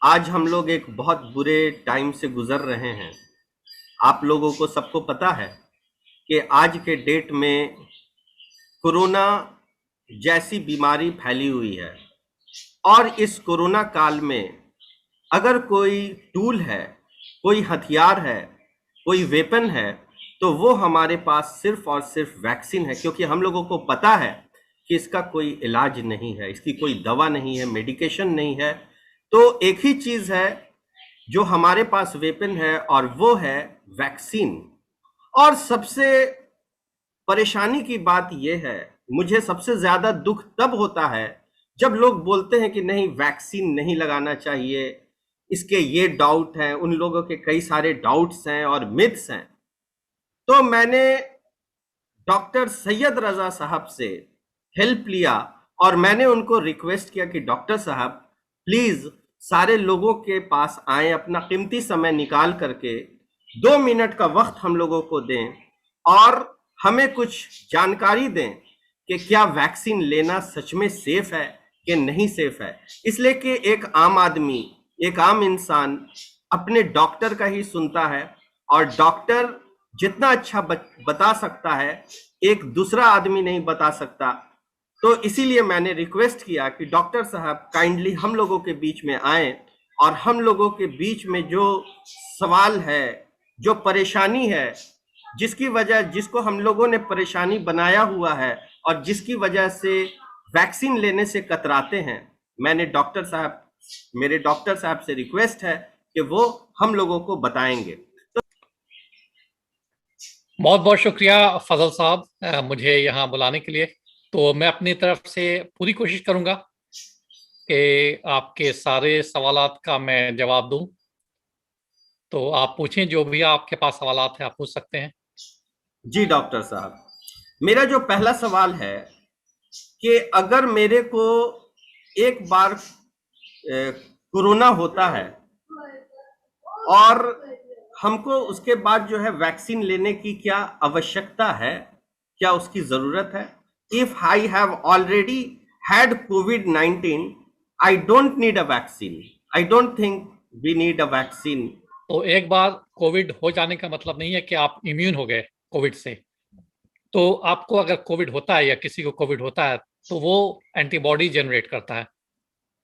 आज हम लोग एक बहुत बुरे टाइम से गुजर रहे हैं। आप लोगों को सबको पता है कि आज के डेट में कोरोना जैसी बीमारी फैली हुई है और इस कोरोना काल में अगर कोई टूल है, कोई हथियार है, कोई वेपन है, तो वो हमारे पास सिर्फ और सिर्फ वैक्सीन है, क्योंकि हम लोगों को पता है कि इसका कोई इलाज नहीं है, इसकी कोई दवा नहीं है, मेडिकेशन नहीं है। तो एक ही चीज है जो हमारे पास वेपन है और वो है वैक्सीन। और सबसे परेशानी की बात यह है, मुझे सबसे ज्यादा दुख तब होता है जब लोग बोलते हैं कि नहीं, वैक्सीन नहीं लगाना चाहिए, इसके ये डाउट हैं, उन लोगों के कई सारे डाउट्स हैं और मिथ्स हैं। तो मैंने डॉक्टर सैयद रजा साहब से हेल्प लिया और मैंने उनको रिक्वेस्ट किया कि डॉक्टर साहब प्लीज सारे लोगों के पास आए, अपना कीमती समय निकाल करके 2 मिनट का वक्त हम लोगों को दें और हमें कुछ जानकारी दें कि क्या वैक्सीन लेना सच में सेफ है कि नहीं सेफ है। इसलिए कि एक आम आदमी, एक आम इंसान अपने डॉक्टर का ही सुनता है और डॉक्टर जितना अच्छा बता सकता है एक दूसरा आदमी नहीं बता सकता। तो इसीलिए मैंने रिक्वेस्ट किया कि डॉक्टर साहब काइंडली हम लोगों के बीच में आए और हम लोगों के बीच में जो सवाल है, जो परेशानी है, जिसको हम लोगों ने परेशानी बनाया हुआ है और जिसकी वजह से वैक्सीन लेने से कतराते हैं, मेरे डॉक्टर साहब से रिक्वेस्ट है कि वो हम लोगों को बताएंगे। बहुत बहुत शुक्रिया फजल साहब, मुझे यहाँ बुलाने के लिए। तो मैं अपनी तरफ से पूरी कोशिश करूंगा कि आपके सारे सवालात का मैं जवाब दूं। तो आप पूछें, जो भी आपके पास सवालात हैं आप पूछ सकते हैं। जी डॉक्टर साहब, मेरा जो पहला सवाल है कि अगर मेरे को एक बार कोरोना होता है और हमको उसके बाद जो है वैक्सीन लेने की क्या आवश्यकता है, क्या उसकी जरूरत है? If I have already had कोविड-19, I don't need a vaccine. I don't think we need a vaccine. तो एक बार कोविड हो जाने का मतलब नहीं है कि आप इम्यून हो गए कोविड से। तो आपको अगर कोविड होता है या किसी को कोविड होता है तो वो एंटीबॉडी जनरेट करता है,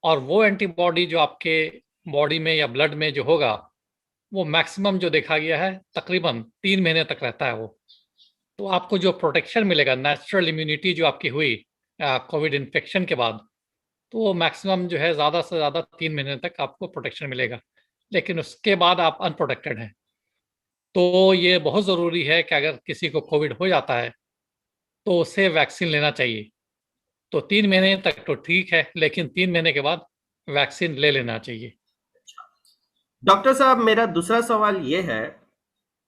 और वो एंटीबॉडी जो आपके बॉडी में या ब्लड में जो होगा वो मैक्सिमम जो देखा गया है तकरीबन 3 महीने तक रहता है वो। तो आपको जो प्रोटेक्शन मिलेगा, नेचुरल इम्यूनिटी जो आपकी हुई कोविड इन्फेक्शन के बाद, तो वो मैक्सिमम जो है ज़्यादा से ज़्यादा 3 महीने तक आपको प्रोटेक्शन मिलेगा। लेकिन उसके बाद आप अनप्रोटेक्टेड हैं। तो ये बहुत ज़रूरी है कि अगर किसी को कोविड हो जाता है तो उसे वैक्सीन लेना चाहिए। तो 3 महीने तक तो ठीक है, लेकिन 3 महीने के बाद वैक्सीन ले लेना चाहिए। डॉक्टर साहब, मेरा दूसरा सवाल ये है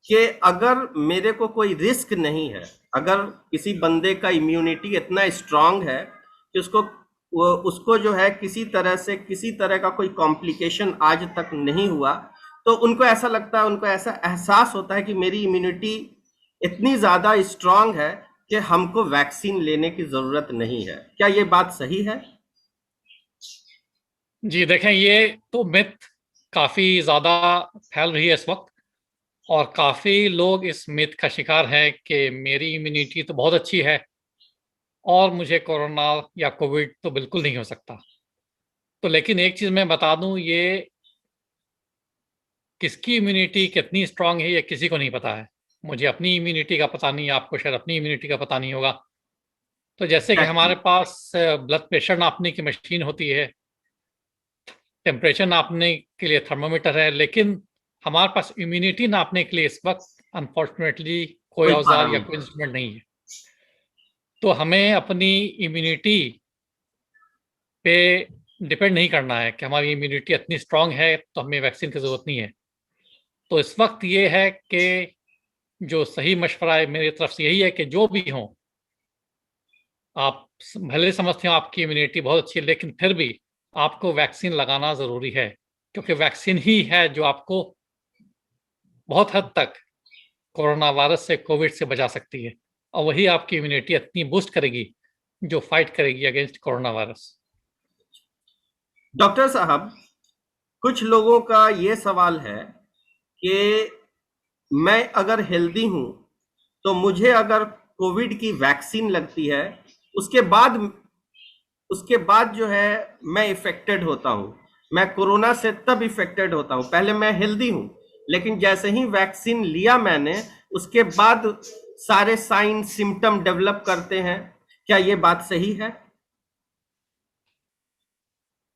कि अगर मेरे को कोई रिस्क नहीं है, अगर किसी बंदे का इम्यूनिटी इतना स्ट्रांग है कि उसको जो है किसी तरह का कोई कॉम्प्लिकेशन आज तक नहीं हुआ, तो उनको ऐसा लगता है, उनको ऐसा एहसास होता है कि मेरी इम्यूनिटी इतनी ज्यादा स्ट्रांग है कि हमको वैक्सीन लेने की जरूरत नहीं है। क्या ये बात सही है? जी देखें, ये तो मिथ काफ़ी ज़्यादा फैल रही है इस वक्त, और काफ़ी लोग इस मिथ का शिकार हैं कि मेरी इम्यूनिटी तो बहुत अच्छी है और मुझे कोरोना या कोविड तो बिल्कुल नहीं हो सकता। तो लेकिन एक चीज़ मैं बता दूं, ये किसकी इम्यूनिटी कितनी स्ट्रांग है ये किसी को नहीं पता है। मुझे अपनी इम्यूनिटी का पता नहीं, आपको शायद अपनी इम्यूनिटी का पता नहीं होगा। तो जैसे कि हमारे Exactly. पास ब्लड प्रेशर नापने की मशीन होती है, टेम्परेचर नापने के लिए थर्मामीटर है, लेकिन हमारे पास इम्यूनिटी नापने के लिए इस वक्त अनफॉर्चुनेटली कोई कोई औजार या कोई पैरामीटर? इंस्ट्रूमेंट नहीं है। तो हमें अपनी इम्यूनिटी पे डिपेंड नहीं करना है कि हमारी इम्यूनिटी इतनी स्ट्रांग है तो हमें वैक्सीन की ज़रूरत नहीं है। तो इस वक्त ये है कि जो सही मशवरा है मेरी तरफ से यही है कि जो भी हो, आप भले समझते हो आपकी इम्यूनिटी बहुत अच्छी है, लेकिन फिर भी आपको वैक्सीन लगाना ज़रूरी है, क्योंकि वैक्सीन ही है जो आपको बहुत हद तक कोरोना वायरस से, कोविड से बचा सकती है, और वही आपकी इम्यूनिटी इतनी बूस्ट करेगी जो फाइट करेगी अगेंस्ट कोरोना वायरस। डॉक्टर साहब, कुछ लोगों का ये सवाल है कि मैं अगर हेल्दी हूं तो मुझे अगर कोविड की वैक्सीन लगती है, उसके बाद उसके बाद जो है मैं इफेक्टेड होता हूं। मैं कोरोना से तब इफेक्टेड होता हूं, पहले मैं हेल्दी हूं, लेकिन जैसे ही वैक्सीन लिया मैंने, उसके बाद सारे साइन सिम्टम डेवलप करते हैं। क्या ये बात सही है?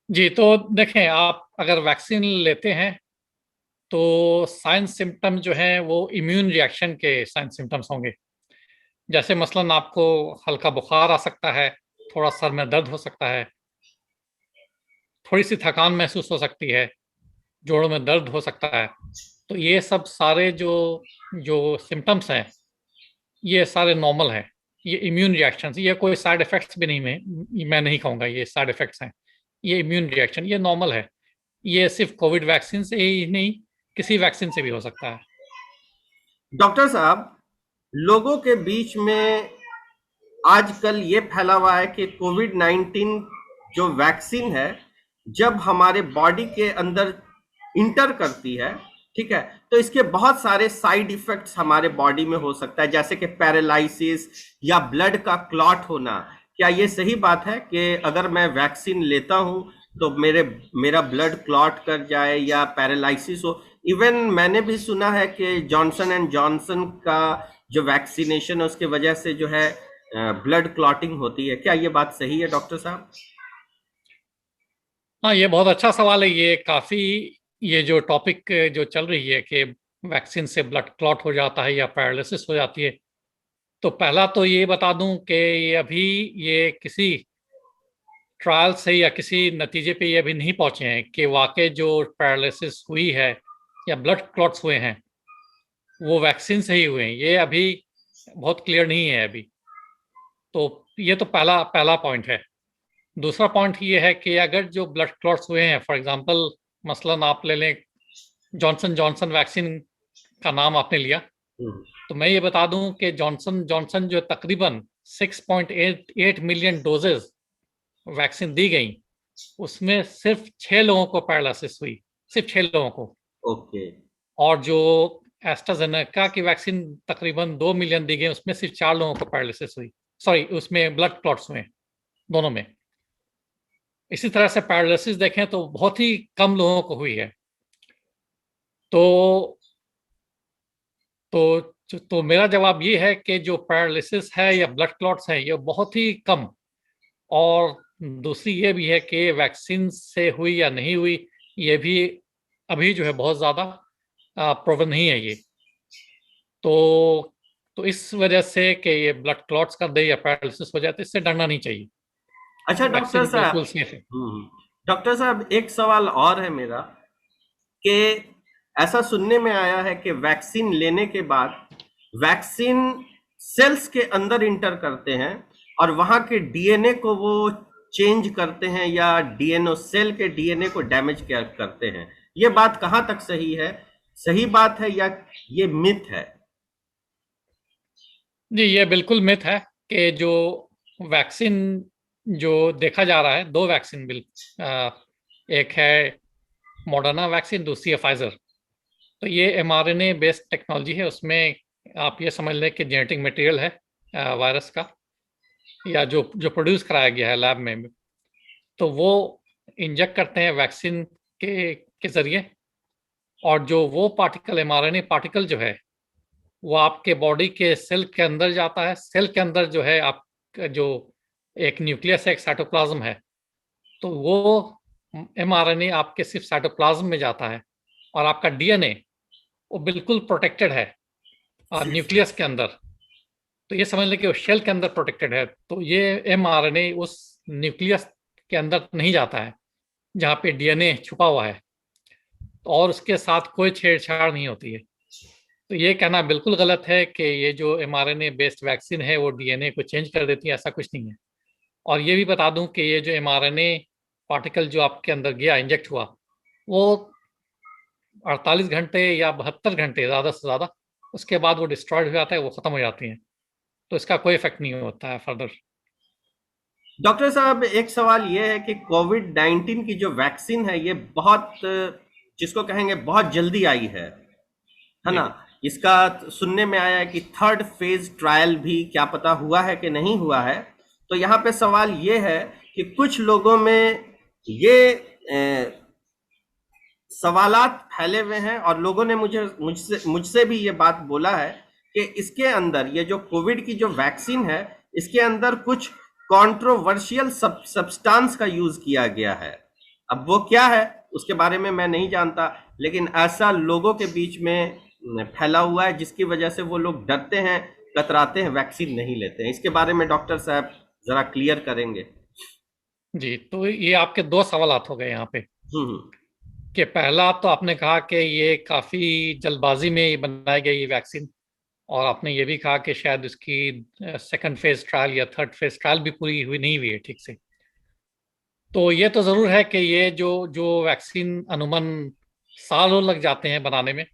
जी, तो देखें, आप अगर वैक्सीन लेते हैं तो साइन सिम्टम जो हैं वो इम्यून रिएक्शन के साइन सिम्टम्स होंगे। जैसे मसलन आपको हल्का बुखार आ सकता है, थोड़ा सर में दर्द हो सकता है, थोड़ी सी थकान महसूस हो सकती है, जोड़ों में दर्द हो सकता है। तो ये सब सारे जो जो सिम्टम्स हैं, ये सारे नॉर्मल हैं। ये इम्यून रिएक्शन, ये कोई साइड इफेक्ट्स भी नहीं, मैं नहीं कहूँगा ये साइड इफेक्ट्स हैं। ये इम्यून रिएक्शन, ये नॉर्मल है। ये सिर्फ कोविड वैक्सीन से ही नहीं, किसी वैक्सीन से भी हो सकता है। डॉक्टर साहब, लोगों के बीच में आजकल ये फैला हुआ है कि कोविड 19 जो वैक्सीन है, जब हमारे बॉडी के अंदर इंटर करती है, ठीक है, तो इसके बहुत सारे साइड इफेक्ट्स हमारे बॉडी में हो सकता है, जैसे कि पैरालिसिस या ब्लड का क्लॉट होना। क्या ये सही बात है कि अगर मैं वैक्सीन लेता हूं तो मेरा ब्लड क्लॉट कर जाए या पैरालिसिस हो? इवन मैंने भी सुना है कि जॉनसन एंड जॉनसन का जो वैक्सीनेशन है उसके वजह से जो है ब्लड क्लॉटिंग होती है। क्या ये बात सही है डॉक्टर साहब? हाँ, ये बहुत अच्छा सवाल है। ये काफ़ी, ये जो टॉपिक जो चल रही है कि वैक्सीन से ब्लड क्लॉट हो जाता है या पैरालिसिस हो जाती है, तो पहला तो ये बता दूं कि ये अभी ये किसी ट्रायल से या किसी नतीजे पे ये अभी नहीं पहुंचे हैं कि वाकई जो पैरालिसिस हुई है या ब्लड क्लॉट्स हुए हैं वो वैक्सीन से ही हुए हैं। ये अभी बहुत क्लियर नहीं है अभी। तो ये तो पहला पहला पॉइंट है। दूसरा पॉइंट ये है कि अगर जो ब्लड क्लॉट्स हुए हैं, फॉर एग्जांपल मसलन आप ले लें, जॉनसन जॉनसन वैक्सीन का नाम आपने लिया, हम्म। तो मैं ये बता दूं कि जॉनसन जॉनसन जो तकरीबन 6.88 मिलियन डोजेज वैक्सीन दी गई, उसमें सिर्फ 6 लोगों को पैरालिसिस हुई, सिर्फ 6 लोगों को। ओके। और जो एस्ट्राजेनेका की वैक्सीन तकरीबन 2 मिलियन दी गई, उसमें सिर्फ 4 लोगों को पैरालिसिस हुई, सॉरी उसमें ब्लड क्लॉट्स हुए, दोनों में। इसी तरह से पैरालिसिस देखें तो बहुत ही कम लोगों को हुई है। तो तो मेरा जवाब ये है कि जो पैरालिसिस है या ब्लड क्लॉट्स है ये बहुत ही कम। और दूसरी ये भी है कि वैक्सीन से हुई या नहीं हुई, ये भी अभी जो है बहुत ज़्यादा प्रूवन नहीं है ये। तो इस वजह से कि ये ब्लड क्लॉट्स कर दे या पैरालिसिस हो जाए, तो इससे डरना नहीं चाहिए। अच्छा डॉक्टर वैक्सीन साहब। बिल्कुल सेफ है। डॉक्टर साहब, एक सवाल और है मेरा कि ऐसा सुनने में आया है कि वैक्सीन लेने के बाद वैक्सीन सेल्स के अंदर इंटर करते हैं और वहां के डीएनए को वो चेंज करते हैं या डीएनए सेल के डीएनए को डैमेज करते हैं। ये बात कहाँ तक सही है? सही बात है या ये मिथ है? जी, ये बिल्कुल मिथ है कि जो वैक्सीन जो देखा जा रहा है, दो वैक्सीन एक है मॉडर्ना वैक्सीन, दूसरी है फाइजर। तो ये एमआरएनए बेस्ड टेक्नोलॉजी है। उसमें आप ये समझ लें कि जेनेटिक मटेरियल है वायरस का, या जो जो प्रोड्यूस कराया गया है लैब में, तो वो इंजेक्ट करते हैं वैक्सीन के जरिए। और जो वो पार्टिकल, एमआरएनए पार्टिकल जो है, वो आपके बॉडी के सेल के अंदर जाता है। सेल के अंदर जो है आपका जो एक न्यूक्लियस है, एक साइटोप्लाज्म है, तो वो एमआरएनए आपके सिर्फ साइटोप्लाज्म में जाता है। और आपका डीएनए वो बिल्कुल प्रोटेक्टेड है न्यूक्लियस के अंदर। तो ये समझ लें कि वो शेल के अंदर प्रोटेक्टेड है। तो ये एमआरएनए उस न्यूक्लियस के अंदर नहीं जाता है जहाँ पे डीएनए छुपा हुआ है, और उसके साथ कोई छेड़छाड़ नहीं होती है। तो ये कहना बिल्कुल गलत है कि ये जो एमआरएनए बेस्ड वैक्सीन है वो डीएनए को चेंज कर देती है, ऐसा कुछ नहीं है। और ये भी बता दूं कि ये जो एमआरएनए पार्टिकल जो आपके अंदर गया, इंजेक्ट हुआ, वो 48 घंटे या 72 घंटे ज़्यादा से ज़्यादा, उसके बाद वो डिस्ट्रॉयड हो जाता है, वो ख़त्म हो जाती हैं। तो इसका कोई इफेक्ट नहीं होता है फर्दर। डॉक्टर साहब, एक सवाल ये है कि कोविड 19 की जो वैक्सीन है ये बहुत जिसको कहेंगे बहुत जल्दी आई है ना। जी इसका सुनने में आया है कि थर्ड फेज ट्रायल भी क्या पता हुआ है कि नहीं हुआ है। तो यहाँ पे सवाल ये है कि कुछ लोगों में ये सवालात फैले हुए हैं और लोगों ने मुझसे भी ये बात बोला है कि इसके अंदर ये जो कोविड की जो वैक्सीन है, इसके अंदर कुछ कंट्रोवर्शियल सब्सटेंस का यूज किया गया है। अब वो क्या है उसके बारे में मैं नहीं जानता, लेकिन ऐसा लोगों के बीच में फैला हुआ है जिसकी वजह से वो लोग डरते हैं, कतराते हैं, वैक्सीन नहीं लेते हैं। इसके बारे में डॉक्टर साहब जरा क्लियर करेंगे। जी, तो ये आपके दो सवाल हो गए यहाँ पे। हम्म। कि पहला तो आपने कहा कि ये काफी जल्दबाजी में बनाई गई ये वैक्सीन, और आपने ये भी कहा कि शायद उसकी सेकंड फेज ट्रायल या थर्ड फेज ट्रायल भी पूरी हुई नहीं हुई है ठीक से। तो ये तो जरूर है कि ये जो जो वैक्सीन अनुमान सालों लग जाते हैं बनाने में,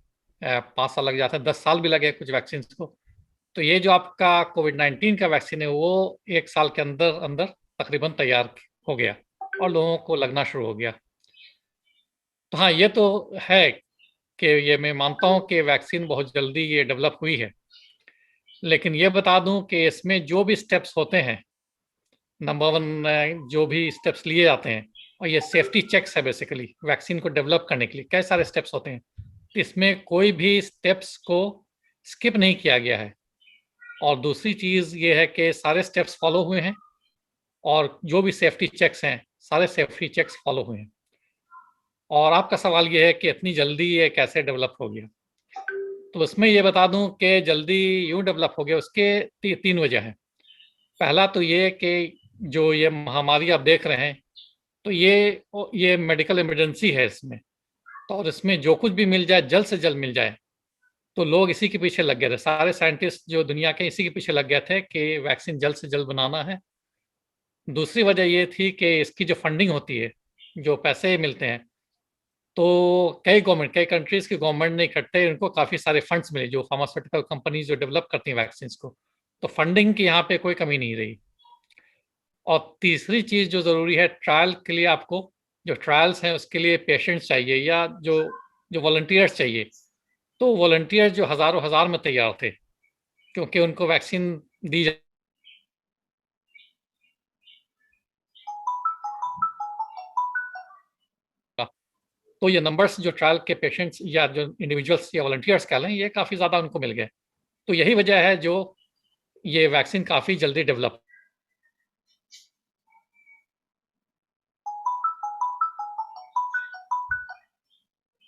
5 साल लग जाते हैं, 10 साल भी लगे कुछ वैक्सीन को। तो ये जो आपका कोविड-19 का वैक्सीन है वो 1 साल के अंदर अंदर तकरीबन तैयार हो गया और लोगों को लगना शुरू हो गया। तो हाँ, ये तो है कि ये मैं मानता हूँ कि वैक्सीन बहुत जल्दी ये डेवलप हुई है। लेकिन ये बता दूं कि इसमें जो भी स्टेप्स होते हैं, नंबर वन जो भी स्टेप्स लिए जाते हैं, और ये सेफ्टी चेक्स है बेसिकली वैक्सीन को डेवलप करने के लिए कई सारे स्टेप्स होते हैं, तो इसमें कोई भी स्टेप्स को स्किप नहीं किया गया है। और दूसरी चीज ये है कि सारे स्टेप्स फॉलो हुए हैं, और जो भी सेफ्टी चेक्स हैं सारे सेफ्टी चेक्स फॉलो हुए हैं। और आपका सवाल ये है कि इतनी जल्दी ये कैसे डेवलप हो गया, तो उसमें ये बता दूं कि जल्दी यूं डेवलप हो गया, उसके 3 वजह हैं। पहला तो ये कि जो ये महामारी आप देख रहे हैं, तो ये मेडिकल इमरजेंसी है इसमें, तो और इसमें जो कुछ भी मिल जाए जल्द से जल्द मिल जाए, तो लोग इसी के पीछे लग गए थे। सारे साइंटिस्ट जो दुनिया के इसी के पीछे लग गए थे कि वैक्सीन जल्द से जल्द बनाना है। दूसरी वजह ये थी कि इसकी जो फंडिंग होती है, जो पैसे मिलते हैं, तो कई कंट्रीज की गवर्नमेंट ने इकट्ठे उनको काफी सारे फंड्स मिले, जो फार्मास्यूटिकल कंपनीज जो डेवलप करती हैं वैक्सीन को। तो फंडिंग की यहाँ पे कोई कमी नहीं रही। और तीसरी चीज जो जरूरी है, ट्रायल के लिए आपको जो ट्रायल्स हैं उसके लिए पेशेंट्स चाहिए, या जो जो वॉलंटियर्स चाहिए। तो वॉलंटियर्स जो हजारों हजार में तैयार थे, क्योंकि उनको वैक्सीन दी तो ये नंबर्स जो ट्रायल के पेशेंट्स या जो इंडिविजुअल्स या वॉलंटियर्स कह लें, ये काफ़ी ज़्यादा उनको मिल गए। तो यही वजह है जो ये वैक्सीन काफ़ी जल्दी डेवलप,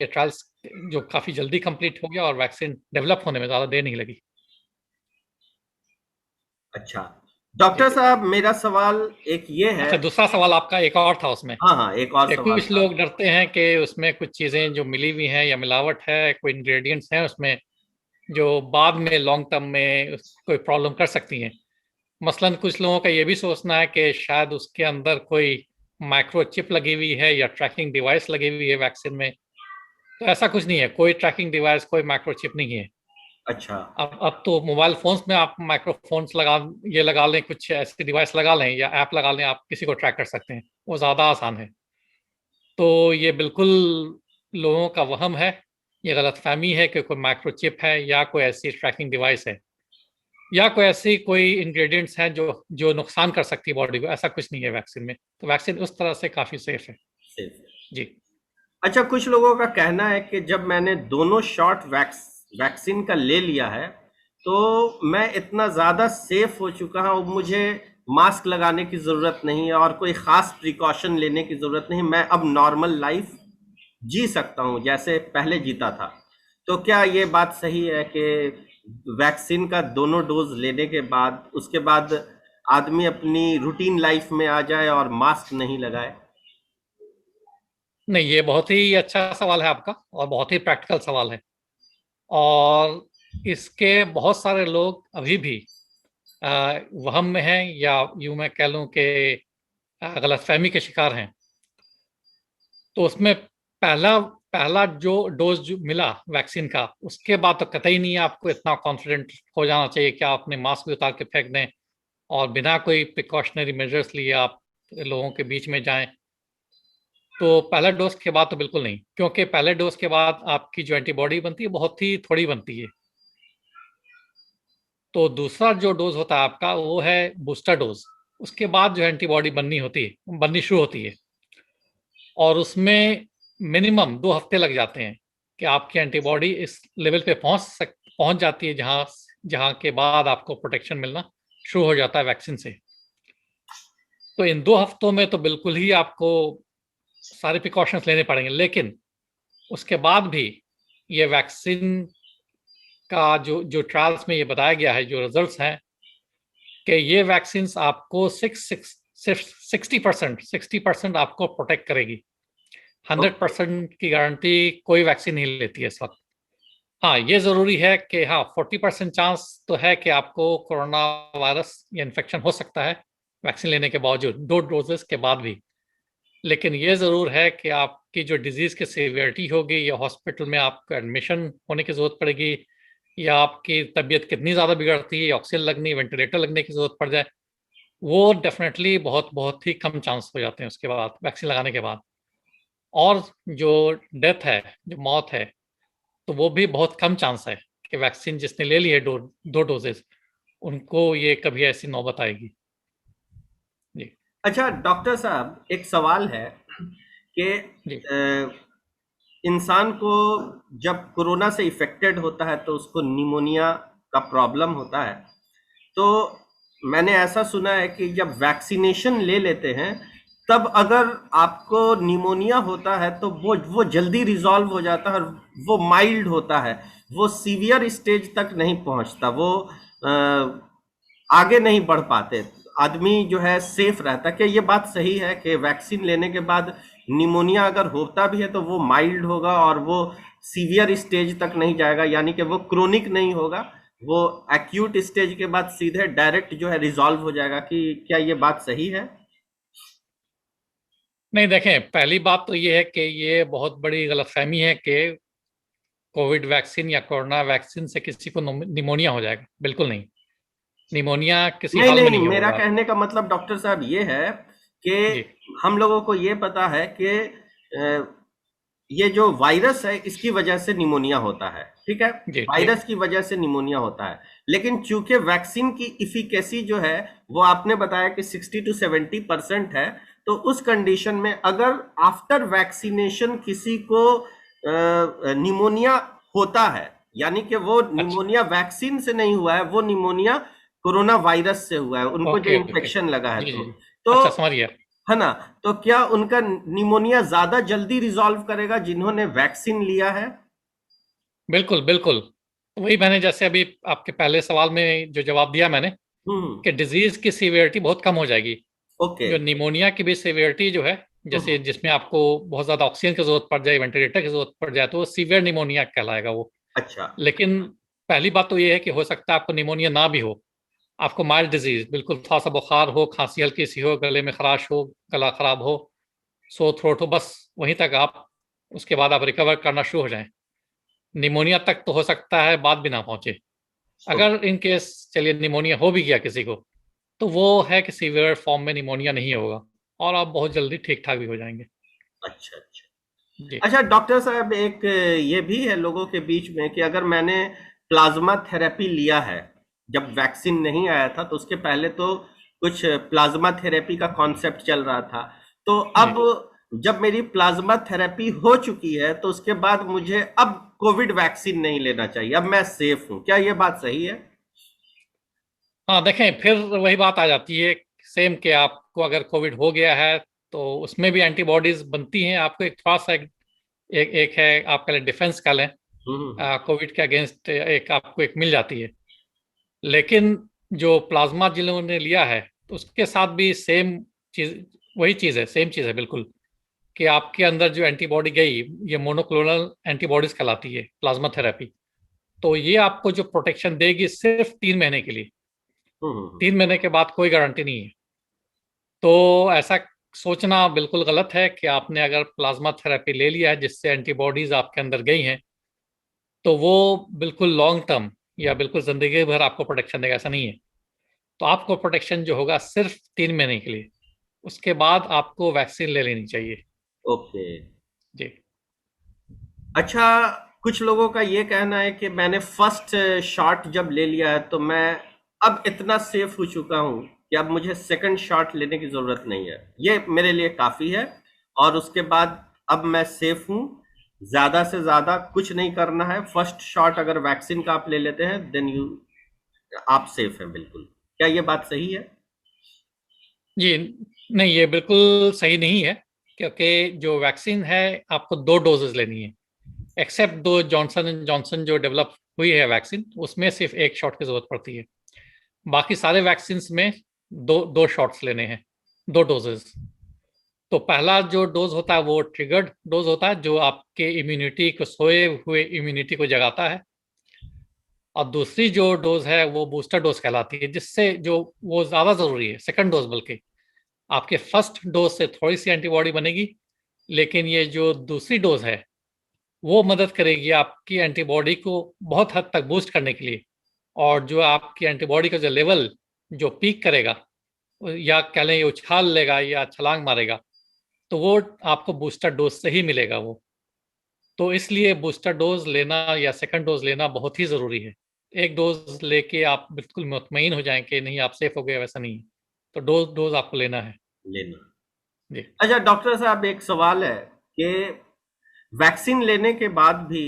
ये ट्रायल्स जो काफ़ी जल्दी कंप्लीट हो गया और वैक्सीन डेवलप होने में ज़्यादा देर नहीं लगी। अच्छा जी डॉक्टर जी। साहब, मेरा सवाल एक ये है। अच्छा, दूसरा सवाल आपका एक और था उसमें, हाँ हाँ, एक और कि सवाल कुछ था। लोग डरते हैं कि उसमें कुछ चीज़ें जो मिली हुई हैं या मिलावट है, कोई इंग्रेडिएंट्स हैं उसमें जो बाद में लॉन्ग टर्म में कोई प्रॉब्लम कर सकती हैं। मसलन कुछ लोगों का ये भी सोचना है कि शायद उसके अंदर कोई माइक्रोचिप लगी हुई है या ट्रैकिंग डिवाइस लगी हुई है वैक्सीन में। तो ऐसा कुछ नहीं है, कोई ट्रैकिंग डिवाइस, कोई माइक्रोचिप नहीं है। अच्छा। अब तो मोबाइल फोन्स में आप माइक्रोफोन्स लगा लें, कुछ ऐसी डिवाइस लगा लें या ऐप लगा लें, आप किसी को ट्रैक कर सकते हैं, वो ज़्यादा आसान है। तो ये बिल्कुल लोगों का वहम है, ये गलतफहमी है कि कोई माइक्रोचिप है या कोई ऐसी ट्रैकिंग डिवाइस है या कोई ऐसी कोई इंग्रेडिएंट्स हैं जो जो नुकसान कर सकती है बॉडी को। ऐसा कुछ नहीं है वैक्सीन में। तो वैक्सीन उस तरह से काफ़ी सेफ है। सेफ। जी। अच्छा, कुछ लोगों का कहना है कि जब मैंने दोनों शॉट वैक्सीन का ले लिया है तो मैं इतना ज़्यादा सेफ हो चुका हूँ, मुझे मास्क लगाने की ज़रूरत नहीं है और कोई ख़ास प्रिकॉशन लेने की ज़रूरत नहीं, मैं अब नॉर्मल लाइफ जी सकता हूँ जैसे पहले जीता था। तो क्या ये बात सही है कि वैक्सीन का दोनों डोज लेने के बाद उसके बाद आदमी अपनी रूटीन लाइफ में आ जाए और मास्क नहीं लगाए? नहीं, ये बहुत ही अच्छा सवाल है आपका और बहुत ही प्रैक्टिकल सवाल है। और इसके बहुत सारे लोग अभी भी वहम में हैं, या यूं मैं कह लूं कि गलतफहमी के शिकार हैं। तो उसमें पहला पहला जो डोज जो मिला वैक्सीन का, उसके बाद तो कतई नहीं है आपको इतना कॉन्फिडेंट हो जाना चाहिए कि आप अपने मास्क भी उतार के फेंक दें और बिना कोई प्रिकॉशनरी मेजर्स लिए आप लोगों के बीच में जाएं। तो पहला डोज के बाद तो बिल्कुल नहीं, क्योंकि पहले डोज के बाद आपकी जो एंटीबॉडी बनती है बहुत ही थोड़ी बनती है। तो दूसरा जो डोज होता है आपका वो है बूस्टर डोज। उसके बाद जो एंटीबॉडी बननी शुरू होती है, और उसमें मिनिमम 2 हफ्ते लग जाते हैं कि आपकी एंटीबॉडी इस लेवल पे पहुंच जाती है जहां जहां के बाद आपको प्रोटेक्शन मिलना शुरू हो जाता है वैक्सीन से। तो इन 2 हफ्तों में तो बिल्कुल ही आपको सारे प्रिकॉशंस लेने पड़ेंगे, लेकिन उसके बाद भी ये वैक्सीन का जो जो ट्रायल्स में ये बताया गया है, जो रिजल्ट्स हैं, कि ये वैक्सीन आपको 60% आपको प्रोटेक्ट करेगी। 100% की गारंटी कोई वैक्सीन नहीं लेती है इस वक्त। हाँ, ये जरूरी है कि हाँ 40% चांस तो है कि आपको कोरोना वायरस या इन्फेक्शन हो सकता है वैक्सीन लेने के बावजूद, 2 डोजेस के बाद भी। लेकिन ये ज़रूर है कि आपकी जो डिजीज़ की सीवियरिटी होगी, या हॉस्पिटल में आपको एडमिशन होने की ज़रूरत पड़ेगी, या आपकी तबीयत कितनी ज़्यादा बिगड़ती है, ऑक्सीजन लगनी, वेंटिलेटर लगने की ज़रूरत पड़ जाए, वो डेफिनेटली बहुत बहुत ही कम चांस हो जाते हैं उसके बाद, वैक्सीन लगाने के बाद। और जो डेथ है, जो मौत है, तो वो भी बहुत कम चांस है कि वैक्सीन जिसने ले ली है 2 डोजेस, उनको ये कभी ऐसी नौबत आएगी। जी अच्छा डॉक्टर साहब, एक सवाल है कि जी इंसान को जब कोरोना से इफेक्टेड होता है तो उसको निमोनिया का प्रॉब्लम होता है। तो मैंने ऐसा सुना है कि जब वैक्सीनेशन ले लेते हैं तब अगर आपको निमोनिया होता है तो वो जल्दी रिजॉल्व हो जाता है, और वो माइल्ड होता है, वो सीवियर स्टेज तक नहीं पहुंचता, वो आगे नहीं बढ़ पाते, आदमी जो है सेफ रहता है। क्या ये बात सही है कि वैक्सीन लेने के बाद निमोनिया अगर होता भी है तो वो माइल्ड होगा और वो सीवियर स्टेज तक नहीं जाएगा, यानी कि वो क्रोनिक नहीं होगा, वो एक्यूट स्टेज के बाद सीधे डायरेक्ट जो है रिजॉल्व हो जाएगा? कि क्या ये बात सही है? नहीं, देखें, पहली बात तो ये है कि ये बहुत बड़ी गलतफहमी है कि कोविड वैक्सीन या कोरोना वैक्सीन से किसी को निमोनिया हो जाएगा। बिल्कुल नहीं, निमोनिया किसी नहीं हाल में नहीं, नहीं मेरा होगा। कहने का मतलब डॉक्टर साहब ये है कि जी हम लोगों को ये पता है कि ये जो वायरस है इसकी वजह से निमोनिया होता है, ठीक है, जी ठीक। वायरस की वजह से निमोनिया होता है। लेकिन चूंकि वैक्सीन की इफिकेसी जो है वो आपने बताया कि 60 to 70% है, तो उस कंडीशन में अगर आफ्टर वैक्सीनेशन किसी को निमोनिया होता है, यानी कि वो अच्छा, निमोनिया वैक्सीन से नहीं हुआ है, वो निमोनिया कोरोना वायरस से हुआ है, उनको जो ओके ओके। इन्फेक्शन लगा है, जी जी जी। तो अच्छा, समझ गया। है ना, तो क्या उनका निमोनिया ज्यादा जल्दी रिजॉल्व करेगा जिन्होंने वैक्सीन लिया है? बिल्कुल बिल्कुल। वही मैंने जैसे अभी आपके पहले सवाल में जो जवाब दिया मैंने, हम्म। कि डिजीज की सीवियरिटी बहुत कम हो जाएगी। ओके। जो निमोनिया की भी सीवियरिटी जो है, जैसे हम्म। जिसमें आपको बहुत ज्यादा ऑक्सीजन की जरूरत पड़ जाए, वेंटिलेटर की जरूरत पड़ जाए, तो वो सीवियर निमोनिया कहलाएगा वो। अच्छा। लेकिन पहली बात तो ये है कि हो सकता है आपको निमोनिया ना भी हो, आपको माइल्ड डिजीज, बिल्कुल थोड़ा सा बुखार हो, खांसी हल्की सी हो, गले में खराश हो, गला खराब हो, सो थ्रोट हो, बस वहीं तक आप, उसके बाद आप रिकवर करना शुरू हो जाएं। निमोनिया तक तो हो सकता है बात भी ना पहुंचे। ओके। अगर इन केस चलिए निमोनिया हो भी गया किसी को, तो वो है कि सीवियर फॉर्म में निमोनिया नहीं होगा, और आप बहुत जल्दी ठीक ठाक भी हो जाएंगे। अच्छा अच्छा। जी अच्छा डॉक्टर साहब, एक ये भी है लोगों के बीच में कि अगर मैंने प्लाज्मा थेरेपी लिया है, जब वैक्सीन नहीं आया था तो उसके पहले तो कुछ प्लाज्मा थेरेपी का कॉन्सेप्ट चल रहा था, तो जी। अब जब मेरी प्लाज्मा थेरेपी हो चुकी है तो उसके बाद मुझे अब कोविड वैक्सीन नहीं लेना चाहिए, अब मैं सेफ हूं, क्या ये बात सही है? हाँ, देखें, फिर वही बात आ जाती है सेम, कि आपको अगर कोविड हो गया है तो उसमें भी एंटीबॉडीज बनती हैं। आपको एक थोड़ा सा एक है, आप कह लें डिफेंस कह लें, हम्म। कोविड के अगेंस्ट एक आपको एक मिल जाती है। लेकिन जो प्लाज्मा जिन्होंने लिया है, तो उसके साथ भी सेम चीज, वही चीज है, सेम चीज है बिल्कुल, कि आपके अंदर जो एंटीबॉडी गई, ये मोनोक्लोनल एंटीबॉडीज कहलाती है प्लाज्मा थेरेपी। तो ये आपको जो प्रोटेक्शन देगी सिर्फ 3 महीने के लिए। हम्म। 3 महीने के बाद कोई गारंटी नहीं है। तो ऐसा सोचना बिल्कुल गलत है कि आपने अगर प्लाज्मा थेरेपी ले लिया है जिससे एंटीबॉडीज आपके अंदर गई हैं, तो वो बिल्कुल लॉन्ग टर्म या बिल्कुल जिंदगी भर आपको प्रोटेक्शन देगा, ऐसा नहीं है। तो आपको प्रोटेक्शन जो होगा सिर्फ 3 महीने के लिए, उसके बाद आपको वैक्सीन ले लेनी चाहिए। ओके। जी। अच्छा, कुछ लोगों का ये कहना है कि मैंने फर्स्ट शॉट जब ले लिया है तो मैं अब इतना सेफ हो चुका हूं कि अब मुझे सेकंड शॉट लेने की जरूरत नहीं है, ये मेरे लिए काफी है, और उसके बाद अब मैं सेफ हूं, ज्यादा से ज्यादा कुछ नहीं करना है। फर्स्ट शॉट अगर वैक्सीन का आप ले लेते हैं देन यू आप सेफ हैं बिल्कुल। क्या ये बात सही है? जी नहीं, ये बिल्कुल सही नहीं है, क्योंकि जो वैक्सीन है आपको 2 डोजेस लेनी है। एक्सेप्ट दो जॉनसन एंड जॉनसन जो डेवलप हुई है वैक्सीन, उसमें सिर्फ एक शॉट की जरूरत पड़ती है। बाकी सारे वैक्सीन में दो दो शॉट्स लेने हैं, 2 डोजेस। तो पहला जो डोज होता है वो ट्रिगर्ड डोज होता है, जो आपके इम्यूनिटी को, सोए हुए इम्यूनिटी को जगाता है। और दूसरी जो डोज है वो बूस्टर डोज कहलाती है, जिससे जो वो ज्यादा जरूरी है, सेकंड डोज बल्कि। आपके फर्स्ट डोज से थोड़ी सी एंटीबॉडी बनेगी, लेकिन ये जो दूसरी डोज है वो मदद करेगी आपकी एंटीबॉडी को बहुत हद तक बूस्ट करने के लिए। और जो आपकी एंटीबॉडी का जो लेवल जो पीक करेगा, या कह लें उछाल लेगा या छलांग मारेगा, तो वो आपको बूस्टर डोज से ही मिलेगा वो। तो इसलिए बूस्टर डोज लेना या सेकंड डोज लेना बहुत ही ज़रूरी है। एक डोज लेके आप बिल्कुल मुतमईन हो जाएं कि नहीं आप सेफ हो गए, वैसा नहीं है। तो डोज डोज आपको लेना है। लेना। जी। अच्छा डॉक्टर साहब, एक सवाल है कि वैक्सीन लेने के बाद भी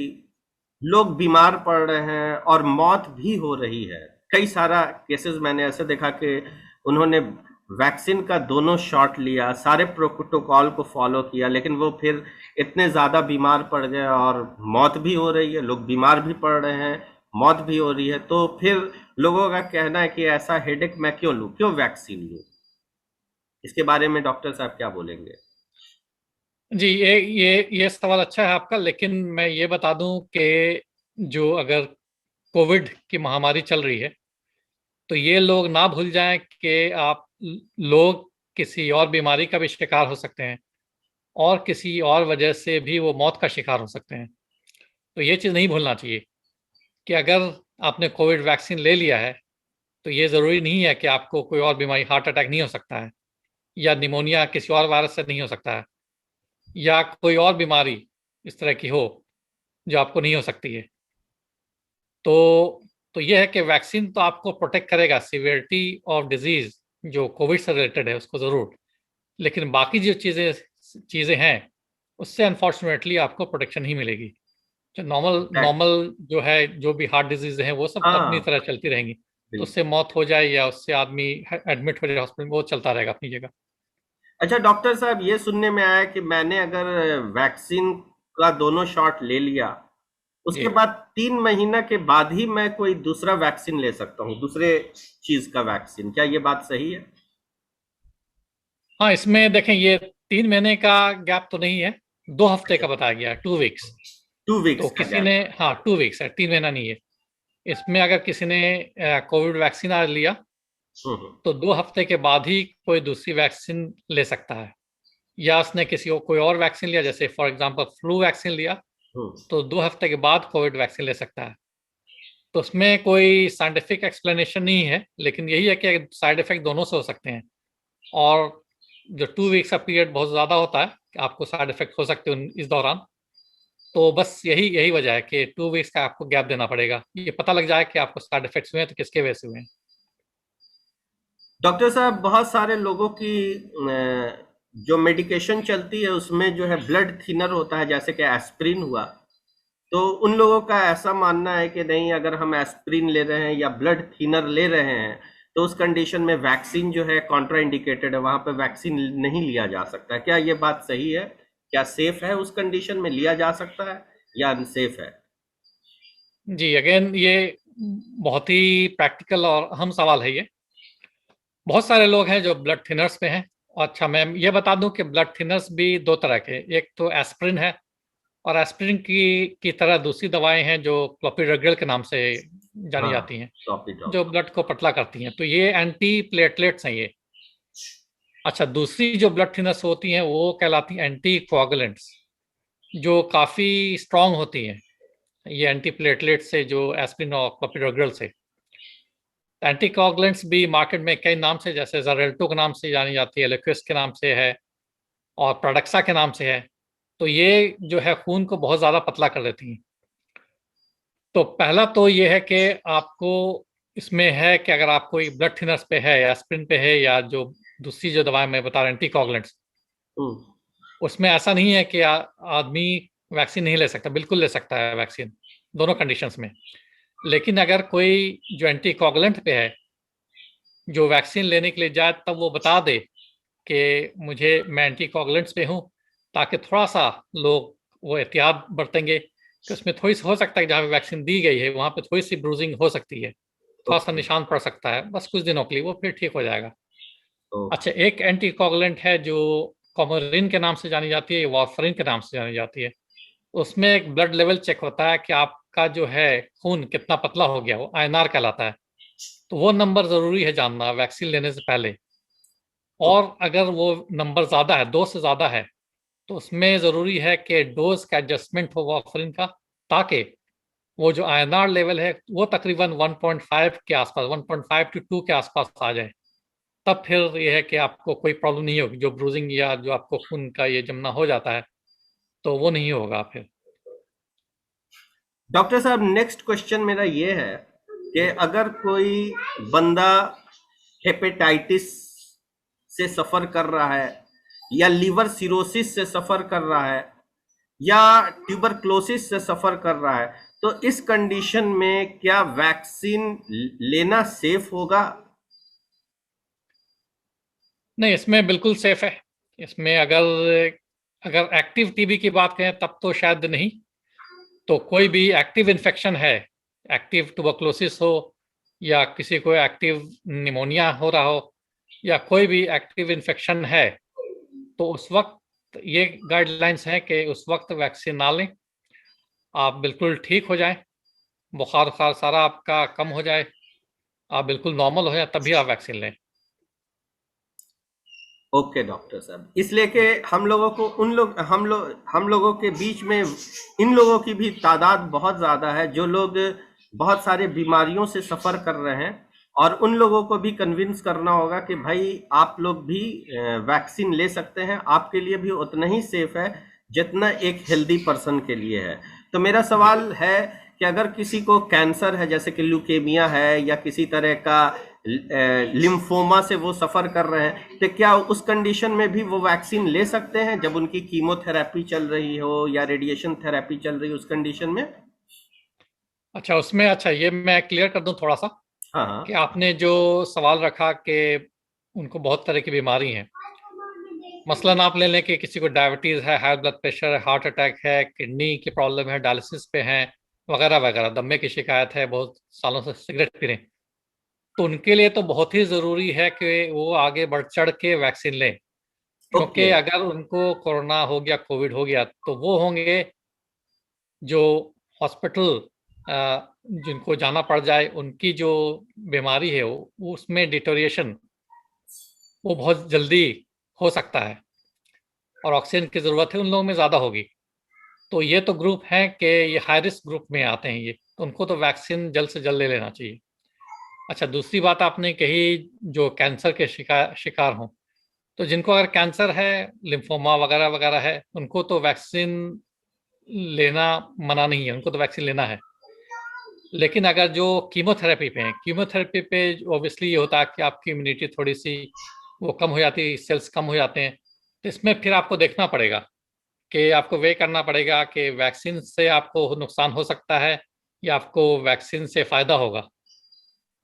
लोग बीमार पड़ रहे हैं और मौत भी हो रही है। कई सारा केसेस मैंने ऐसे देखा कि उन्होंने वैक्सीन का दोनों शॉट लिया, सारे प्रोटोकॉल को फॉलो किया, लेकिन वो फिर इतने ज्यादा बीमार पड़ गए और मौत भी हो रही है, लोग बीमार भी पड़ रहे हैं, मौत भी हो रही है। तो फिर लोगों का कहना है कि ऐसा हेडेक मैं क्यों लूं, क्यों वैक्सीन लूं? इसके बारे में डॉक्टर साहब क्या बोलेंगे? जी, ये सवाल अच्छा है आपका, लेकिन मैं ये बता दूं कि जो अगर कोविड की महामारी चल रही है, तो ये लोग ना भूल जाएं कि आप लोग किसी और बीमारी का भी शिकार हो सकते हैं, और किसी और वजह से भी वो मौत का शिकार हो सकते हैं। तो ये चीज़ नहीं भूलना चाहिए कि अगर आपने कोविड वैक्सीन ले लिया है, तो ये ज़रूरी नहीं है कि आपको कोई और बीमारी, हार्ट अटैक नहीं हो सकता है, या निमोनिया किसी और वायरस से नहीं हो सकता है, या कोई और बीमारी इस तरह की हो जो आपको नहीं हो सकती है। तो ये है कि वैक्सीन तो आपको प्रोटेक्ट करेगा सिवियरिटी ऑफ डिजीज जो कोविड से रिलेटेड है उसको ज़रूर, लेकिन बाकी जो चीज़ें चीज़ें हैं उससे अनफॉर्चुनेटली आपको प्रोटेक्शन ही मिलेगी। जो नॉर्मल एग्जैक्ट। नॉर्मल जो है, जो भी हार्ट डिजीज हैं वो सब अपनी हाँ, तरह चलती रहेंगी। तो बिल्कुल। उससे मौत हो जाए या उससे आदमी एडमिट हो जाए हॉस्पिटल में, वो चलता रहेगा अपनी जगह। अच्छा डॉक्टर साहब, ये सुनने में आया कि मैंने अगर वैक्सीन का दोनों शॉट ले लिया, जी। उसके बाद 3 महीना के बाद ही मैं कोई दूसरा वैक्सीन ले सकता हूँ, दूसरे चीज का वैक्सीन। क्या ये बात सही है? हाँ, इसमें देखें, ये 3 महीने का गैप तो नहीं है, 2 हफ्ते अच्छा, का बताया गया है, 2 वीक्स। टू तो वीक्स का किसी गैप। ने, हाँ 2 वीक्स है, 3 महीना नहीं है। इसमें अगर किसी ने कोविड वैक्सीन आज लिया, हम्म। तो 2 हफ्ते के बाद ही कोई दूसरी वैक्सीन ले सकता है। या उसने किसी और कोई और वैक्सीन लिया, जैसे फॉर एग्जांपल फ्लू वैक्सीन लिया, हम्म। तो 2 हफ्ते के बाद कोविड वैक्सीन ले सकता है। तो उसमें कोई साइंटिफिक एक्सप्लेनेशन नहीं है, लेकिन यही है कि साइड इफेक्ट दोनों से हो सकते हैं। और जो 2 वीक्स का पीरियड बहुत ज़्यादा होता है कि आपको साइड इफेक्ट हो सकते हैं इस दौरान। तो बस यही यही वजह है कि 2 वीक्स का आपको गैप देना पड़ेगा, ये पता लग जाए कि आपको साइड इफेक्ट्स हुए हैं तो किसके वजह से हुए हैं। डॉक्टर साहब, बहुत सारे लोगों की जो मेडिकेशन चलती है उसमें जो है ब्लड थिनर होता है, जैसे कि एस्प्रिन हुआ। तो उन लोगों का ऐसा मानना है कि नहीं, अगर हम एस्प्रिन ले रहे हैं या ब्लड थिनर ले रहे हैं तो उस कंडीशन में वैक्सीन जो है कॉन्ट्रा इंडिकेटेड है, वहां पे वैक्सीन नहीं लिया जा सकता है। क्या ये बात सही है? क्या सेफ है, उस कंडीशन में लिया जा सकता है या अनसेफ है? जी, अगेन ये बहुत ही प्रैक्टिकल और अहम सवाल है ये। बहुत सारे लोग हैं जो ब्लड थिनर्स पे हैं। और अच्छा, मैं ये बता दूं कि ब्लड थिनर्स भी 2 तरह के, एक तो एस्प्रिन है, और एस्प्रिन की तरह दूसरी दवाएं हैं जो क्लोपिडोग्रेल के नाम से जानी हाँ, जाती हैं, टॉपी जो टॉप। ब्लड को पतला करती हैं। तो ये एंटी प्लेटलेट्स हैं ये। अच्छा, दूसरी जो ब्लड थिनर्स होती हैं वो कहलाती हैं एंटी कोआगुलेंट्स, जो काफ़ी स्ट्रांग होती हैं, ये एंटी प्लेटलेट से, जो एस्प्रिन और क्लोपिडोग्रेल से। एंटी कोआगुलेंट्स भी मार्केट में कई नाम से, जैसे जरेल्टो के नाम से जानी जाती है, एलिक्विस के नाम से है, और प्रोडक्सा के नाम से है। तो ये जो है खून को बहुत ज़्यादा पतला कर देती हैं। तो पहला तो ये है कि आपको इसमें है कि अगर आप कोई ब्लड थिनर्स पे है या एस्पिरिन पे है या जो दूसरी जो दवाएं मैं बता रहा हूँ एंटीकोगुलेंट्स, हम्म, उसमें ऐसा नहीं है कि आदमी वैक्सीन नहीं ले सकता, बिल्कुल ले सकता है वैक्सीन दोनों कंडीशंस में। लेकिन अगर कोई जो एंटीकोगुलेंट पे है, जो वैक्सीन लेने के लिए जाए, तब वो बता दे कि मैं एंटीकोगुलेंट्स पे हूँ, ताकि थोड़ा सा लोग वो एहतियात बरतेंगे कि उसमें थोड़ी सी हो सकता है जहाँ पे वैक्सीन दी गई है वहाँ पे थोड़ी सी ब्रूजिंग हो सकती है, थोड़ा सा ओके। निशान पड़ सकता है, बस कुछ दिनों के लिए, वो फिर ठीक हो जाएगा। अच्छा, ओके। एक एंटीकोगुलेंट है जो कॉमरिन के नाम से जानी जाती है, वार्फरिन के नाम से जानी जाती है। उसमें एक ब्लड लेवल चेक होता है कि आपका जो है खून कितना पतला हो गया, वो आईएनआर कहलाता है। तो वो नंबर जरूरी है जानना वैक्सीन लेने से पहले। और अगर वो नंबर ज्यादा है, 2 से ज्यादा है, तो उसमें जरूरी है कि डोज का एडजस्टमेंट हो वार्फरिन का, ताकि वो जो आईएनआर लेवल है वो तकरीबन 1.5 के आसपास, 1.5 to 2 के आसपास आ जाए। तब फिर ये है कि आपको कोई प्रॉब्लम नहीं होगी, जो ब्रूजिंग या जो आपको खून का ये जमना हो जाता है तो वो नहीं होगा फिर। डॉक्टर साहब, नेक्स्ट क्वेश्चन मेरा ये है कि अगर कोई बंदा हेपेटाइटिस से सफर कर रहा है या लीवर सिरोसिस से सफर कर रहा है या ट्यूबरक्लोसिस से सफर कर रहा है, तो इस कंडीशन में क्या वैक्सीन लेना सेफ होगा? नहीं, इसमें बिल्कुल सेफ है। इसमें अगर अगर एक्टिव टीबी की बात करें तब तो शायद नहीं। तो कोई भी एक्टिव इन्फेक्शन है, एक्टिव ट्यूबरक्लोसिस हो या किसी को एक्टिव निमोनिया हो रहा हो या कोई भी एक्टिव इन्फेक्शन है, तो उस वक्त ये गाइडलाइंस हैं कि उस वक्त वैक्सीन ना लें। आप बिल्कुल ठीक हो जाएं, बुखार उखार सारा आपका कम हो जाए, आप बिल्कुल नॉर्मल हो जाए, तभी आप वैक्सीन लें। ओके डॉक्टर साहब, इसलिए कि हम लोगों को हम लोगों के बीच में इन लोगों की भी तादाद बहुत ज़्यादा है जो लोग बहुत सारे बीमारियों से सफ़र कर रहे हैं, और उन लोगों को भी कन्विंस करना होगा कि भाई आप लोग भी वैक्सीन ले सकते हैं, आपके लिए भी उतना ही सेफ है जितना एक हेल्दी पर्सन के लिए है। तो मेरा जी। सवाल है कि अगर किसी को कैंसर है, जैसे कि ल्यूकेमिया है या किसी तरह का लिम्फोमा से वो सफर कर रहे हैं, तो क्या उस कंडीशन में भी वो वैक्सीन ले सकते हैं जब उनकी कीमोथेरेपी चल रही हो या रेडिएशन थेरेपी चल रही हो उस कंडीशन में? अच्छा, उसमें अच्छा ये मैं क्लियर कर दूं थोड़ा सा हाँ, कि हाँ। आपने जो सवाल रखा कि उनको बहुत तरह की बीमारी है, मसलन आप ले लें कि किसी को डायबिटीज है, हाई ब्लड प्रेशर है, हार्ट अटैक है, किडनी की प्रॉब्लम है, डायलिसिस पे है, वगैरह वगैरह, दमे की शिकायत है, बहुत सालों से सिगरेट पी रहे हैं, तो उनके लिए तो बहुत ही जरूरी है कि वो आगे बढ़ चढ़ के वैक्सीन लें। क्योंकि ओके। अगर उनको कोरोना हो गया, कोविड हो गया, तो वो होंगे जो हॉस्पिटल जिनको जाना पड़ जाए, उनकी जो बीमारी है वो उसमें डिटोरिएशन वो बहुत जल्दी हो सकता है, और ऑक्सीजन की ज़रूरत है उन लोगों में ज़्यादा होगी। तो ये तो ग्रुप हैं कि ये हाई रिस्क ग्रुप में आते हैं ये, तो उनको तो वैक्सीन जल्द से जल्द ले लेना चाहिए। अच्छा, दूसरी बात आपने कही जो कैंसर के शिकार हों, तो जिनको अगर कैंसर है, लिम्फोमा वगैरह वगैरह है, उनको तो वैक्सीन लेना मना नहीं है, उनको तो वैक्सीन लेना है। लेकिन अगर जो कीमोथेरेपी पे हैं, कीमोथेरेपी पे ऑब्वियसली ये होता है कि आपकी इम्यूनिटी थोड़ी सी वो कम हो जाती है, सेल्स कम हो जाते हैं। तो इसमें फिर आपको देखना पड़ेगा कि आपको वे करना पड़ेगा कि वैक्सीन से आपको नुकसान हो सकता है या आपको वैक्सीन से फायदा होगा।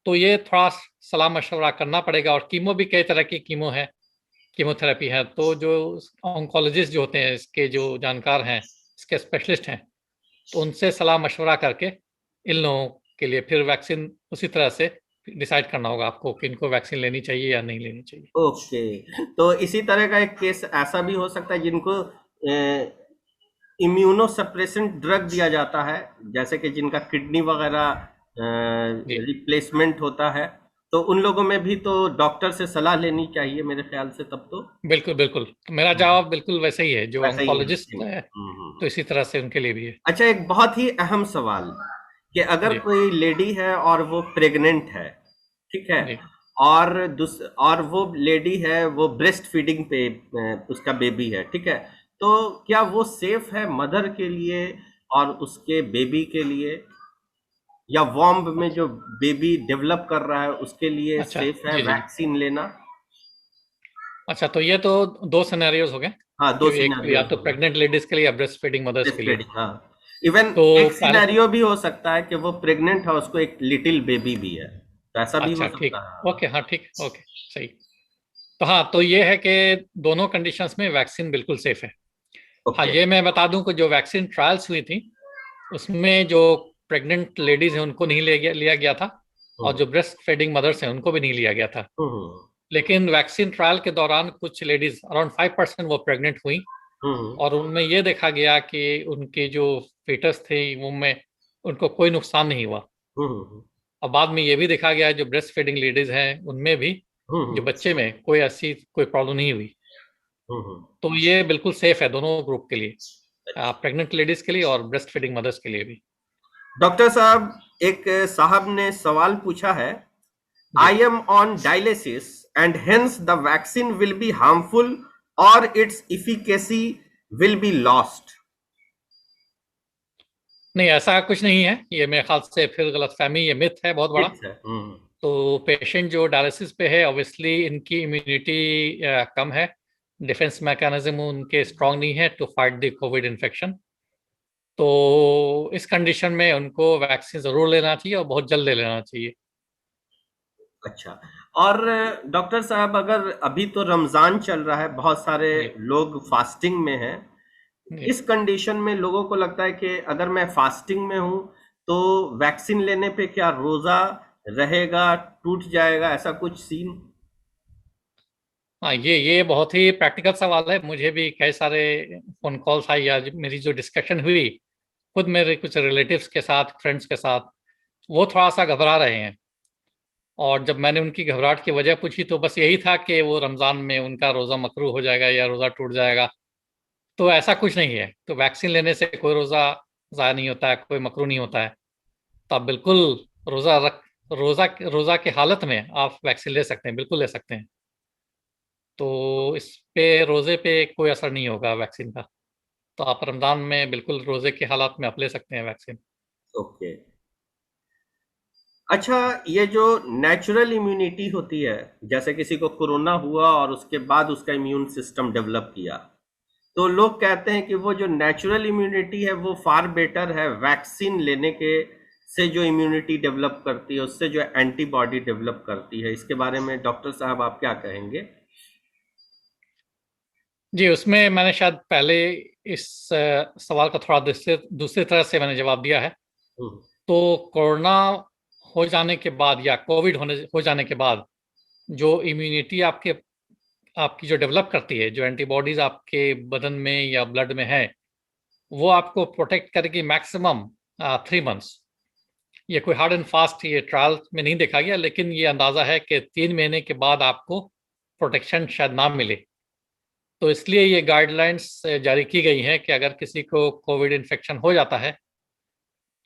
तो ये थोड़ा सलाह मशवरा करना पड़ेगा। और कीमो भी कई तरह की कीमोथेरेपी है, तो जो ऑन्कोलॉजिस्ट जो होते हैं, इसके जो जानकार हैं, इसके स्पेशलिस्ट हैं, तो उनसे सलाह मशवरा करके इन लोगों के लिए फिर वैक्सीन उसी तरह से डिसाइड करना होगा आपको कि इनको वैक्सीन लेनी चाहिए या नहीं लेनी चाहिए। ओके। तो इसी तरह का एक केस ऐसा भी हो सकता है जिनको इम्यूनो सप्रेसेंट ड्रग दिया जाता है, जैसे कि जिनका किडनी वगैरह जी, रिप्लेसमेंट होता है, तो उन लोगों में भी तो डॉक्टर से सलाह लेनी चाहिए मेरे ख्याल से तब तो। बिल्कुल बिल्कुल, तो मेरा हम्म, जवाब बिल्कुल वैसे ही है, जो वैसा ही है, ऑन्कोलॉजिस्ट सेम। है तो इसी तरह से उनके लिए भी है। अच्छा, एक बहुत ही अहम सवाल कि अगर जी। कोई लेडी है और वो प्रेग्नेंट है, ठीक है, जी। और वो लेडी है, वो ब्रेस्ट फीडिंग पे उसका बेबी है, ठीक है। तो क्या वो सेफ है मदर के लिए और उसके बेबी के लिए, या वॉम्ब में जो बेबी डेवलप कर रहा है उसके लिए अच्छा, सेफ है जी जी। वैक्सीन लेना? अच्छा, तो ये तो दो सिनेरियोज हो गए हाँ, कि दो एक या सिनेरियोज तो हो गए। प्रेग्नेंट लेडीज के लिए या ब्रेस्ट फीडिंग मदर्स के ब्रेस्ट लिए। फीडिंग, हाँ। इवन तो एक पहले, सिनेरियो भी हो सकता है कि वो प्रेग्नेंट है, उसको एक लिटिल बेबी भी है, तो ऐसा भी हो अच्छा ठीक, सकता है। ओके, हाँ ठीक, ओके, सही। तो हाँ, तो ये है कि दोनों कंडीशंस में वैक्सीन बिल्कुल सेफ है। हाँ, ओके। ये मैं बता दूं कि जो वैक्सीन ट्रायल्स हुई थी उसमें जो प्रेग्नेंट लेडीज हैं उनको नहीं लिया गया था, और हम्म। जो ब्रेस्ट फीडिंग मदर्स हैं उनको भी नहीं लिया गया था। हम्म। लेकिन वैक्सीन ट्रायल के दौरान कुछ लेडीज, अराउंड 5% वो प्रेग्नेंट हुई, हम्म। और उनमें ये देखा गया कि उनके जो फीटस थे उनमें उनको कोई नुकसान नहीं हुआ। हम्म। और बाद में ये भी देखा गया जो ब्रेस्ट फीडिंग लेडीज हैं उनमें भी, जो हम्म। बच्चे में कोई ऐसी कोई प्रॉब्लम नहीं हुई। हम्म। तो ये बिल्कुल सेफ है दोनों ग्रुप के लिए, अच्छा। प्रेग्नेंट लेडीज के लिए और ब्रेस्ट फीडिंग मदर्स के लिए भी। डॉक्टर साहब, एक साहब ने सवाल पूछा है, जी। I am on dialysis and hence the vaccine will be harmful और its efficacy will be lost. नहीं, ऐसा कुछ नहीं है, ये मेरे ख्याल से फिर गलतफहमी, ये मिथ है बहुत बड़ा। मिथ है। हम्म। तो पेशेंट जो डायलिसिस पे है ऑब्वियसली इनकी इम्यूनिटी कम है, डिफेंस मैकेनिज्म उनके स्ट्रांग नहीं है to fight the Covid infection. तो इस कंडीशन में उनको वैक्सीन जरूर लेना चाहिए और बहुत जल्द ले लेना चाहिए। अच्छा। और डॉक्टर साहब, अगर अभी तो रमजान चल रहा है, बहुत सारे जी लोग फास्टिंग में हैं, जी। इस कंडीशन में लोगों को लगता है कि अगर मैं फास्टिंग में हूं तो वैक्सीन लेने पे क्या रोजा रहेगा, टूट जाएगा, ऐसा कुछ सीन? हाँ, ये बहुत ही प्रैक्टिकल सवाल है। मुझे भी कई सारे फोन कॉल्स आई, आज मेरी जो डिस्कशन हुई खुद मेरे कुछ रिलेटिव्स के साथ, फ्रेंड्स के साथ, वो थोड़ा सा घबरा रहे हैं। और जब मैंने उनकी घबराहट की वजह पूछी तो बस यही था कि वो रमज़ान में उनका रोज़ा मकरूह हो जाएगा या रोज़ा टूट जाएगा। तो ऐसा कुछ नहीं है, तो वैक्सीन लेने से कोई रोज़ा ज़ाया नहीं होता है, कोई मकरूह नहीं होता है। तो आप बिल्कुल रोज़ा रख रोज़ा रोज़ा की हालत में आप वैक्सीन ले सकते हैं, बिल्कुल ले सकते हैं। तो इस पे रोज़े पे कोई असर नहीं होगा वैक्सीन का। तो आप रमज़ान में बिल्कुल रोज़े की हालत में आप ले सकते हैं वैक्सीन। ओके। अच्छा, ये जो नेचुरल इम्यूनिटी होती है, जैसे किसी को कोरोना हुआ और उसके बाद उसका इम्यून सिस्टम डेवलप किया, तो लोग कहते हैं कि वो जो नेचुरल इम्यूनिटी है वो फार बेटर है वैक्सीन लेने के से, जो इम्यूनिटी डेवलप करती है उससे जो एंटीबॉडी डेवलप करती है। इसके बारे में डॉक्टर साहब आप क्या कहेंगे? जी, उसमें मैंने शायद पहले इस सवाल का थोड़ा दूसरे दूसरी तरह से मैंने जवाब दिया है। हम्म। तो कोरोना हो जाने के बाद या कोविड हो जाने के बाद जो इम्यूनिटी आपकी जो डेवलप करती है, जो एंटीबॉडीज आपके बदन में या ब्लड में है, वो आपको प्रोटेक्ट करेगी मैक्सिमम 3 मंथ्स। ये कोई हार्ड एंड फास्ट ये ट्रायल में नहीं देखा गया, लेकिन ये अंदाजा है कि 3 महीने के बाद आपको प्रोटेक्शन शायद ना मिले। तो इसलिए ये गाइडलाइंस जारी की गई हैं कि अगर किसी को कोविड इन्फेक्शन हो जाता है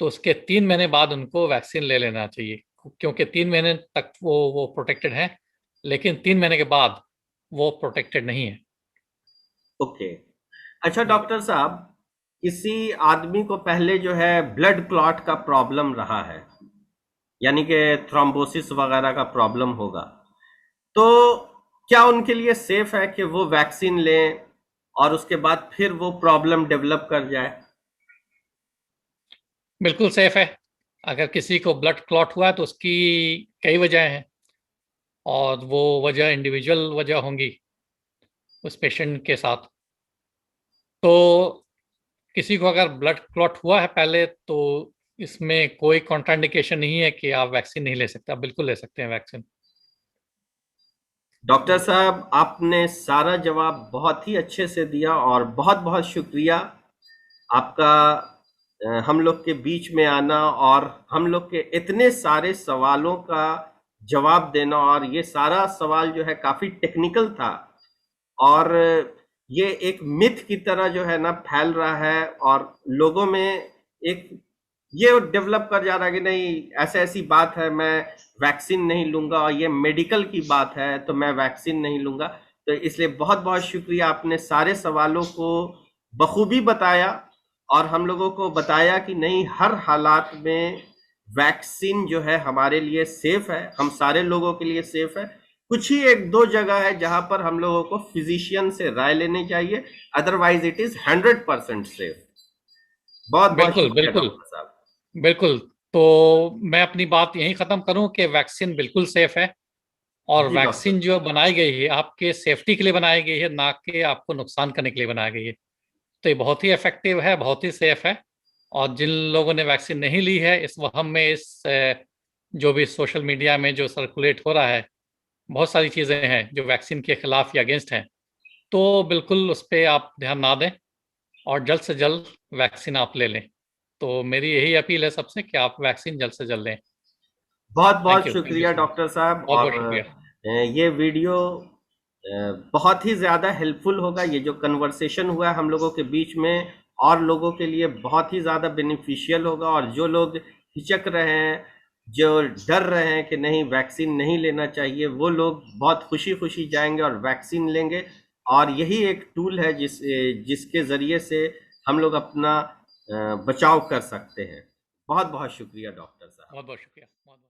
तो उसके 3 महीने बाद उनको वैक्सीन ले लेना चाहिए, क्योंकि 3 महीने तक वो प्रोटेक्टेड है, लेकिन 3 महीने के बाद वो प्रोटेक्टेड नहीं है। ओके। अच्छा जी। डॉक्टर साहब, किसी आदमी को पहले जो है ब्लड क्लॉट का प्रॉब्लम रहा है, यानी कि थ्रोम्बोसिस वगैरह का प्रॉब्लम होगा, तो क्या उनके लिए सेफ है कि वो वैक्सीन लें और उसके बाद फिर वो प्रॉब्लम डेवलप कर जाए? बिल्कुल सेफ है। अगर किसी को ब्लड क्लॉट हुआ है तो उसकी कई वजह हैं, और वो वजह इंडिविजुअल वजह होंगी उस पेशेंट के साथ। तो किसी को अगर ब्लड क्लॉट हुआ है पहले, तो इसमें कोई कॉन्ट्राइंडिकेशन नहीं है कि आप वैक्सीन नहीं ले सकते, आप बिल्कुल ले सकते हैं वैक्सीन। डॉक्टर साहब, आपने सारा जवाब बहुत ही अच्छे से दिया और बहुत बहुत शुक्रिया आपका, हम लोग के बीच में आना और हम लोग के इतने सारे सवालों का जवाब देना। और ये सारा सवाल जो है काफी टेक्निकल था, और ये एक मिथ की तरह जो है ना फैल रहा है, और लोगों में एक ये डेवलप कर जा रहा है कि नहीं ऐसे ऐसी बात है, मैं वैक्सीन नहीं लूंगा, और ये मेडिकल की बात है तो मैं वैक्सीन नहीं लूंगा। तो इसलिए बहुत बहुत शुक्रिया, आपने सारे सवालों को बखूबी बताया और हम लोगों को बताया कि नहीं, हर हालात में वैक्सीन जो है हमारे लिए सेफ है, हम सारे लोगों के लिए सेफ है। कुछ ही एक दो जगह है जहां पर हम लोगों को फिजिशियन से राय लेनी चाहिए, अदरवाइज इट इज 100% सेफ। बहुत बहुत बिल्कुल शुक्रिया बिल्कुल डॉक्टर साहब। बिल्कुल। तो मैं अपनी बात यहीं खत्म करूं कि वैक्सीन बिल्कुल सेफ है, और जी डॉक्टर। वैक्सीन जो बनाई गई है आपके सेफ्टी के लिए बनाई गई है, ना कि आपको नुकसान करने के लिए बनाई गई है। तो ये बहुत ही इफेक्टिव है, बहुत ही सेफ है। और जिन लोगों ने वैक्सीन नहीं ली है, इस वहम में, जो भी सोशल मीडिया में जो सर्कुलेट हो रहा है, बहुत सारी चीज़ें हैं जो वैक्सीन के खिलाफ या अगेंस्ट हैं, तो बिल्कुल उस पर आप ध्यान ना दें और जल्द से जल्द वैक्सीन आप ले लें। तो मेरी यही अपील है सबसे कि आप वैक्सीन जल्द से जल्द लें। बहुत थैंक बहुत यू, थैंक यू शुक्रिया सो मच। डॉक्टर साहब। बहुत और बहुत शुक्रिया। ये वीडियो बहुत ही ज़्यादा हेल्पफुल होगा, ये जो कन्वर्सेशन हुआ है हम लोगों के बीच में, और लोगों के लिए बहुत ही ज़्यादा बेनिफिशियल होगा। और जो लोग हिचक रहे हैं, जो डर रहे हैं कि नहीं वैक्सीन नहीं लेना चाहिए, वो लोग बहुत खुशी खुशी जाएंगे और वैक्सीन लेंगे। और यही एक टूल है जिसके ज़रिए से हम लोग अपना बचाव कर सकते हैं। बहुत बहुत शुक्रिया डॉक्टर साहब। बहुत बहुत शुक्रिया। बहुत बहुत